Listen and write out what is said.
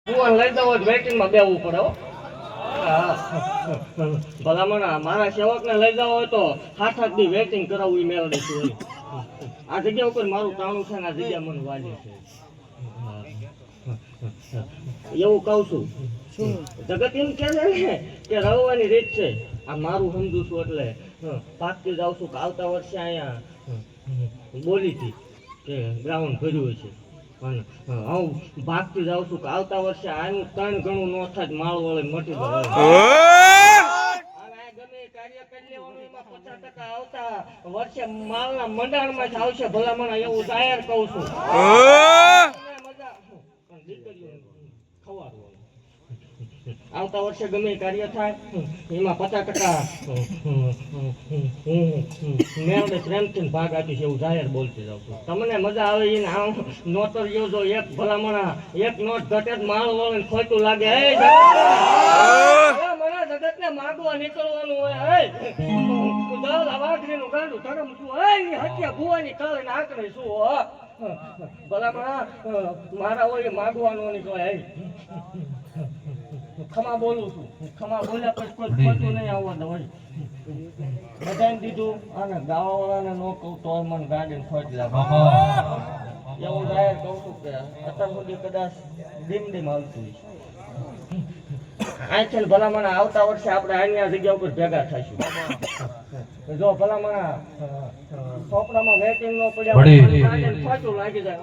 કુવાન લઈ જાવ વેટિંગમાં બેવું પડે હો. ભલામણ મારા સેવકને લઈ જાવ હોય તો 7-8 દી વેટિંગ કરાવવું એ મેળવી છું. આ જગ્યા ઉપર મારું ટાણું છે ને આ જગ્યા મને વાલી છે એવું કહું છું. જગત એમ કે છે ને કે રવવાની રીત છે. આ મારું સમજુ છું એટલે પાકતી જાઉં છું કે આવતા વર્ષે અહીંયા બોલી હતી કે ગ્રાઉન્ડ ભર્યું છે. અને હું ભાગતી જાઉં છું કે આવતા વર્ષે આનું 3 ગણું ન થાય માળ વળે મટી જાય. ગમે કાર્ય કરી લેવાનું એમાં 50% આવતા વર્ષે માલના મંડાણમાં જ આવશે. ભલામણ એવું જાહેર કહું છું. મજા દીકરીઓ ખવાડવાનું આવતા વર્ષે ગમે કાર્ય થાય એમાં 50% મેળવે પ્રેમથી ભાગ આપીશ એવું જાહેર બોલતી જાઉં છું. તમને મજા આવે એને આમ નોતરીઓ જો એક ભલામણા એક નોટ ઘટે માળ વળે ખોટું લાગે. મારા જગત ને માગવા નીકળવાનું હોય. વાઘરીનું ગાંડું ધરમ છું. હત્યા ભુવાની કાળે ને આંકડે શું ભલામણા મારા હોય માગવાનું નીકળે. ખમા બોલું છું. ખમા બોલ્યા પછી કોઈ ખોટું નહીં આવવાનું હોય. બધાને દીધું અને ગાવા વાળાને ન કહું તો મને ગાડીને ખોટ લાગે એવું જાહેર કહું છું કે અત્યાર સુધી કદાચ ડીમ આવતું હોય. અહીંથી ભલામણ આવતા વર્ષે આપણે અહીંયા જગ્યા ઉપર ભેગા થઈશું. જો ભલામણ ચોપડામાં વેટિંગ ન પડ્યા ખોટું લાગી જાય.